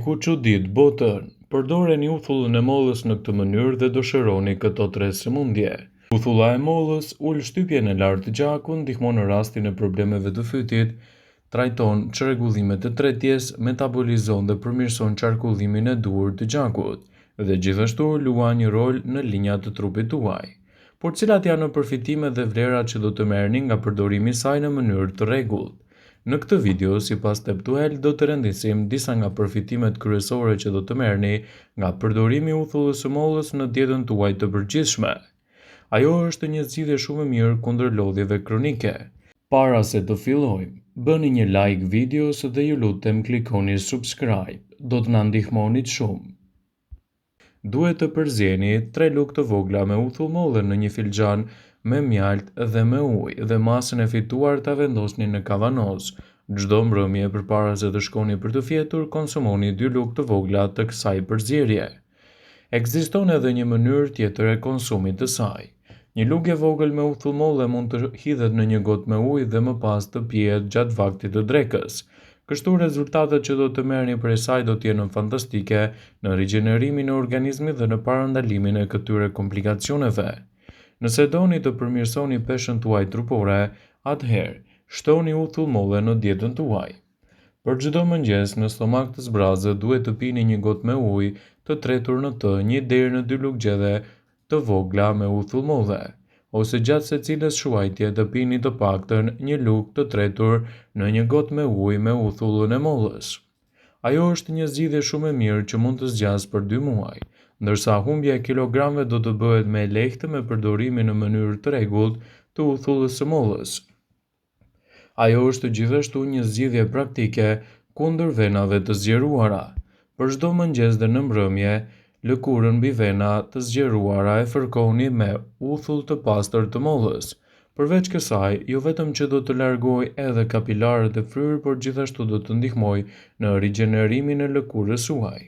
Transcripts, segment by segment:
Ndihu çudit botën. Përdoreni uthullën e mollës në këtë mënyrë dhe dëshironi këto 3 sëmundje. Uthulla e mollës ul shtypjen e lartë të gjakut, ndihmon në rastin e problemeve të fytit, trajton çrregullimet e tretjes, metabolizon dhe përmirëson qarkullimin e duhur të gjakut dhe gjithashtu luan një rol në linjat të trupit tuaj. Por cilat janë përfitimet dhe vlerat që do të merrni nga përdorimi i saj në mënyrë të rregullt? Në këtë video, sipas Teptuel, do të rendisim disa nga përfitimet kryesore që do të merrni nga përdorimi i uthullës së mollës në dietën tuaj të përgjithshme. Ajo është një zgjidhje shumë e mirë kundër lodhjeve kronike. Para se të fillojmë, bëni një like videos dhe ju lutem klikoni subscribe. Do të na ndihmonit shumë. Duhet të përzieni 3 lugë të vogla me uthull molle në një filxhan me mjalt dhe me ujë dhe masën e fituar ta vendosni në kavanoz. Çdo mbrëmje përpara se të shkoni për të fjetur, konsumoni 2 lugë të vogla të kësaj përzierje. Ekziston edhe një mënyrë tjetër e konsumit të saj. Një lugë e vogël me uthull molle mund të hidhet në një gotë me ujë dhe më pas të pihet gjatë vaktit të drekës. Kështu rezultatet që do të merrni prej saj do të jenë fantastike në rigjenerimin e organizmit dhe në parandalimin e këtyre komplikacioneve. Nëse doni të përmirësoni peshën tuaj trupore, atëherë shtoni uthull molle në dietën tuaj. Për çdo mëngjes në stomak të zbrazët duhet të pini një gotë me ujë të tretur në të 1 deri në 2 lugë gjelle të vogla me uthull molle, ose gjatë secilës shuajtje të pini të paktën 1 lugë të tretur në një gotë me ujë me uthullën e mollës. Ajo është një zgjidhje shumë e mirë që mund të zgjasë për 2 muaj, ndërsa humbja e kilogramëve do të bëhet më e lehtë me përdorimin në mënyrë të rregullt të uthullës së mollës. Ajo është gjithashtu një zgjidhje praktike kundër venave të zgjeruara. Për çdo mëngjes dhe në mbrëmje, lëkurën mbi vena të zgjeruara e fërkoni me uthull të pastër të mollës. Përveç kësaj, jo vetëm që do të largojë edhe kapilarët e fryrë, por gjithashtu do të ndihmojë në rigjenerimin e lëkurës suaj.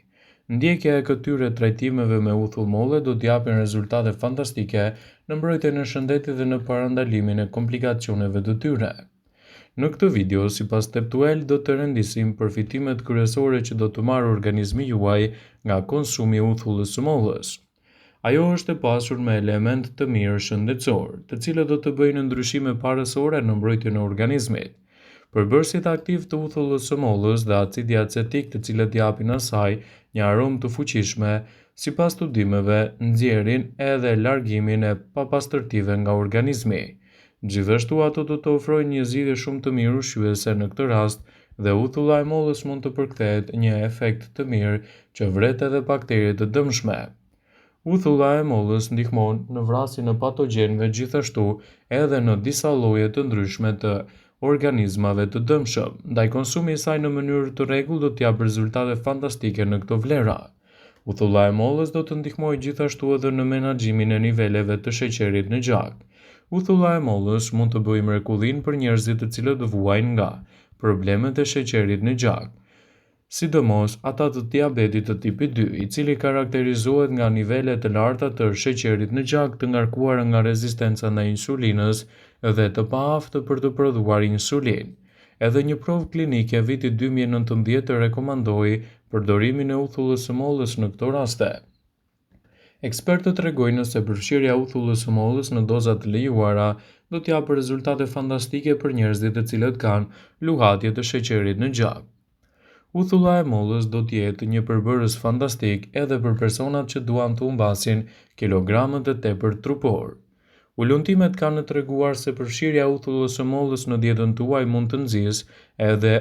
Ndjekja e këtyre trajtimeve me uthull molle do të japin rezultate fantastike në mbrojtjen e shëndetit dhe në parandalimin e komplikacioneve të tyre. Në këtë video, sipas Teptuel, do të rendisim përfitimet kryesore që do të marrë organizmi juaj nga konsumi i uthullës së mollës. Ajo është e pasur me elementë të mirë shëndetësor, të cilët do të bëjnë ndryshime parësore në mbrojtjen e organizmit. Përbërësit aktiv të uthullës së mollës dhe acidi acetik, të cilët japin asaj një aromë të fuqishme, sipas studimeve, nxjerrin edhe largimin e papastërtive nga organizmi. Gjithashtu ato do të ofrojnë një zgjidhje shumë të mirë ushqyese në këtë rast dhe uthulla e mollës mund të përkthehet një efekt të mirë që vret edhe bakteriet të dëmshme. Uthulla e mollës ndihmon në vrasjen e patogjenëve, gjithashtu edhe në disa lloje të ndryshme të organizmave të dëmshëm. Ndaj konsumi i saj në mënyrë të rregullt do të japë rezultate fantastike në këto vlera. Uthulla e mollës do të ndihmojë gjithashtu edhe në menaxhimin e niveleve të sheqerit në gjak. Uthulla e mollës mund të bëjë mrekullin për njerëzit të cilët vuajnë nga problemet e sheqerit në gjak, sidomos ata të diabetit të tipit 2, i cili karakterizohet nga nivele të larta të sheqerit në gjak të ngarkuara nga rezistenca ndaj insulinës dhe të paaftë për të prodhuar insulinë. Edhe një provë klinike vitit 2019 rekomandoi përdorimin e uthullës së mollës në këto raste. Ekspertët tregojnë se përfshirja e uthullës së mollës në doza të lejuara do të japë rezultate fantastike për njerëzit të cilët kanë luhatje të sheqerit në gjak. Uthulla e mollës do të jetë një përbërës fantastik edhe për personat që duan të humbasin kilogramët e tepërt trupor. Ulëntimet kanë treguar se përfshirja e uthullës së mollës në dietën tuaj mund të nxjisë edhe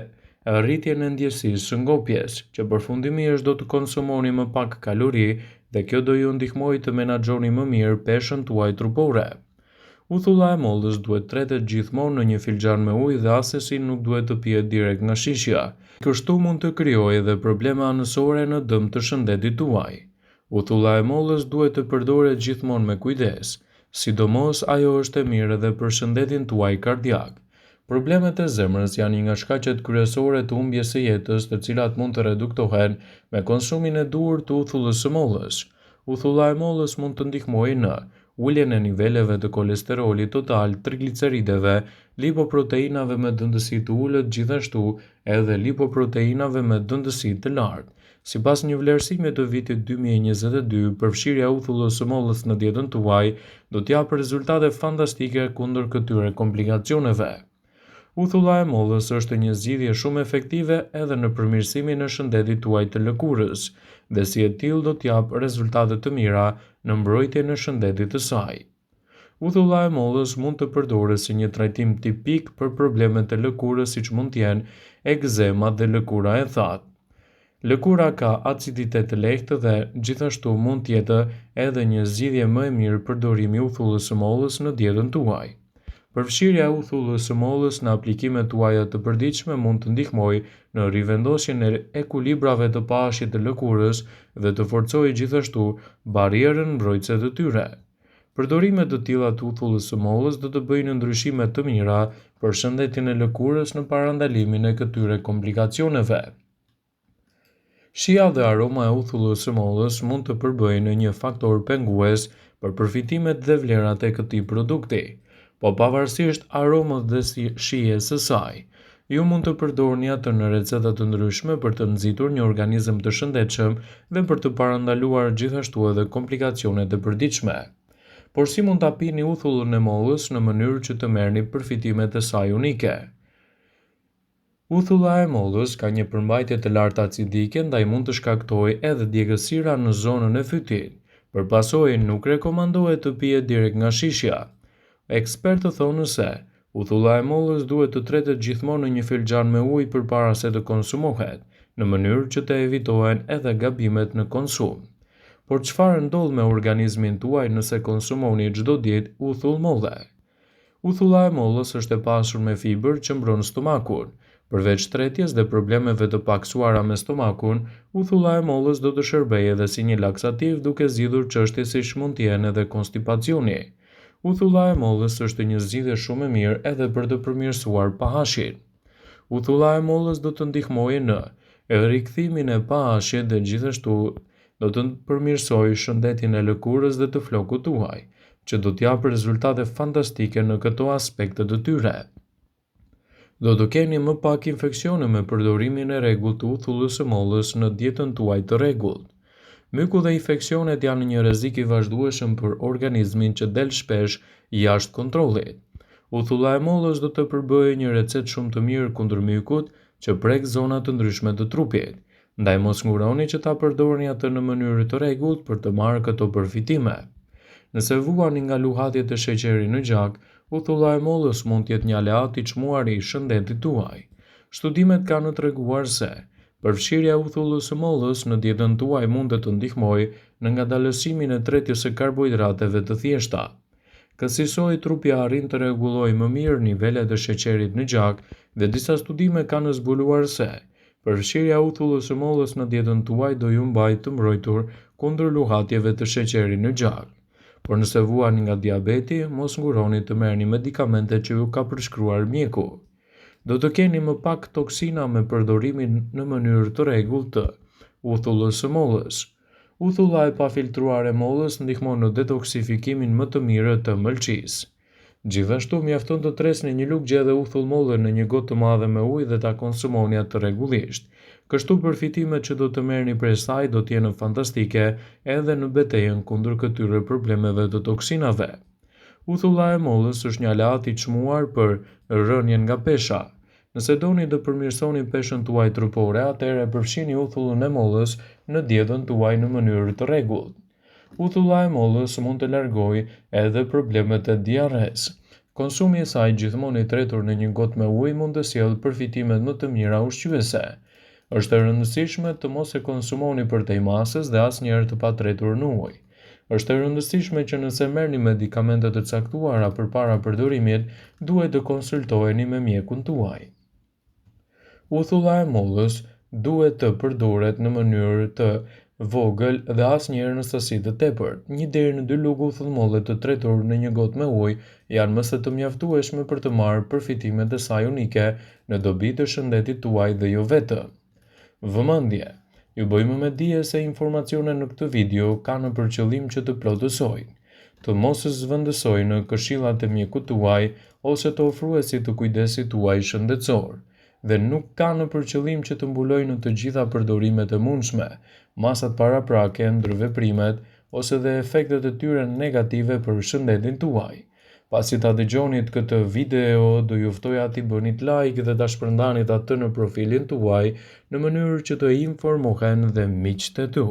rritjen e ndjesisë së ngopjes, që përfundimisht do të konsumoni më pak kalori dhe kjo do ju ndihmojë të menaxhoni më mirë peshën tuaj trupore. Uthulla e mollës duhet tretet gjithmonë në një filxhan me ujë dhe asesi nuk duhet të pihet direkt nga shishja. Kështu mund të krijojë edhe probleme anësore në dëm të shëndetit tuaj. Uthulla e mollës duhet të përdoret gjithmonë me kujdes, sidomos ajo është e mirë edhe për shëndetin tuaj kardiak. Problemet e zemrës janë një nga shkaqet kryesore të humbjes së jetës, të cilat mund të reduktohen me konsumin e duhur të uthullës së mollës. Uthulla e mollës mund të ndihmojë në uljen e niveleve të kolesterolit total, triglicerideve, lipoproteinave me dëndësi të ulët, gjithashtu edhe lipoproteinave me dëndësi të lartë, Sipas një vlerësimi të vitit 2022, përfshirja e uthullës së mollës në dietën tuaj do t'japë rezultate fantastike kundër këtyre komplikacioneve. Uthulla e mollës është një zgjidhje shumë efektive edhe në përmirësimin e shëndetit tuaj të lëkurës, dhe si e tillë do t'japë rezultate të mira në mbrojtjen e shëndetit të saj. Uthulla e mollës mund të përdoret si një trajtim tipik për problemet e lëkurës siç mund të jenë ekzema dhe lëkura e thatë. Lëkura ka aciditet të lehtë dhe gjithashtu mund të jetë edhe një zgjidhje më e mirë përdorimi i uthullës së mollës në dietën tuaj. Përfshirja e uthullës së mollës në aplikimet tuaja të përditshme mund të ndihmojë në rivendosjen e ekuilibrave të pashit të lëkurës dhe të forcojë gjithashtu barierën mbrojtëse të tyre. Përdorimet të tilla të uthullës së mollës do të bëjnë ndryshime të mira për shëndetin e lëkurës në parandalimin e këtyre komplikacioneve. Shija dhe aroma e uthullës së mollës mund të përbëjnë një faktor pengues për përfitimet dhe vlerat e këtij produkti, po pavarësisht aromës dhe shijes së saj, ju mund të përdorni atë në receta të ndryshme për të nxitur një organizëm të shëndetshëm dhe për të parandaluar gjithashtu edhe komplikacionet e përditshme. Por si mund ta pini uthullën e mollës në mënyrë që të merrni përfitimet e saj unike? Uthulla e mollës ka një përmbajtje të lartë acidike, ndaj mund të shkaktojë edhe djegësira në zonën e fytyt. Për pasojë nuk rekomandohet të pihet direkt nga shishja. Ekspertët thonë se uthulla e mollës duhet të tretet gjithmonë në një filxhan me ujë përpara se të konsumohet, në mënyrë që të evitohen edhe gabimet në konsum. Por çfarë ndodh me organizmin tuaj nëse konsumoni çdo ditë uthull molle? Uthulla e mollës është e pasur me fibër që mbron stomakun. Përveç tretjes dhe problemeve të paksuara me stomakun, uthulla e mollës do të shërbejë edhe si një laksativ duke zgjidhur çështje siç mund të jenë edhe konstipacioni. Uthulla e mollës është një zgjidhje shumë e mirë edhe për të përmirësuar pH-in. Uthulla e mollës do të ndihmojë në rikthimin e pH-it dhe gjithashtu do të përmirësojë shëndetin e lëkurës dhe të flokut tuaj, që do t'japë rezultate fantastike në këto aspekte të tyre. Do të keni më pak infeksione me përdorimin e rregullt të uthullës së mollës në dietën tuaj të rregullt. Myku dhe infeksionet janë një rrezik i vazhdueshëm për organizmin që del shpesh jashtë kontrollit. Uthulla e mollës do të përbëjë një recetë shumë të mirë kundër mykut që prek zona të ndryshme të trupit. Ndaj mos nguroni që ta përdorni atë në mënyrë të rregullt për të marrë këto përfitime. Nëse vuani nga luhatjet e sheqerit në gjak, uthulla e mollës mund të jetë një aleat i çmuar i shëndetit tuaj. Studimet kanë treguar se përfshirja e uthullës së mollës në dietën tuaj mund të ndihmojë në ngadalësimin e tretjes së karbohidrateve të thjeshta. Kësaj trupi arrin të rregullojë më mirë nivelet e sheqerit në gjak dhe disa studime kanë zbuluar se përfshirja e uthullës së mollës në dietën tuaj do ju mbajë të mbrojtur kundër luhatjeve të sheqerit në gjak. Por nëse vuani nga diabeti, mos nguroni të merrni medikamentet që ju ka përshkruar mjeku. Do të keni më pak toksina me përdorimin në mënyrë të rregullt të uthullës së mollës. Uthulla e pafiltruar e mollës ndihmon në detoksifikimin më të mirë të mëlçisë. Gjithashtu mjafton të tresni një lugë gjë dhe uthull molle në një gotë të madhe me ujë dhe ta konsumoni atë rregullisht. Kështu përfitimet që do të merrni prej saj do të jenë fantastike edhe në betejën kundër këtyre problemeve të toksinave. Uthulla e mollës është një aleat i çmuar për rënien nga pesha. Nëse doni të përmirësoni peshën tuaj trupore, atëherë përfshini uthullën e mollës në dietën tuaj në mënyrë të rregullt. Uthulla e mollës mund të largojë edhe problemet e diarres. Konsumi i saj gjithmonë i tretur në një gotë me ujë mund të sjellë përfitimet më të mira ushqyese. Është e rëndësishme të mos e konsumoni përtej masës dhe asnjëherë të patretur në ujë. Është e rëndësishme që nëse merrni medikamente të caktuara përpara përdorimit, duhet të konsultoheni me mjekun tuaj. Uthulla e mollës duhet të përdoret në mënyrë të vogël dhe asnjëherë në sasi të tepërt. 1 deri në 2 lugë uthull molle të tretur në një gotë me ujë janë më se të mjaftueshme për të marrë përfitimet e saj unike në dobi të shëndetit tuaj dhe jo vetëm. Vëmendje, ju bëjmë me dije se informacionet në këtë video kanë për qëllim që të plotësojnë, të mos zhvendësojnë këshillat e mjekut tuaj ose të ofruesit të kujdesit tuaj shëndetësor. dhe nuk ka në përqëllim që të mbulojnë në të gjitha përdorimet e mundshme, masat paraprake, ndërveprimet ose dhe efektet e tyre negative për shëndetin tuaj. Pasi ta dëgjonit këtë video, do ju ftoja t'i bënit like dhe ta shpërndanit atë në profilin tuaj në mënyrë që të informohen dhe miqtë e tu.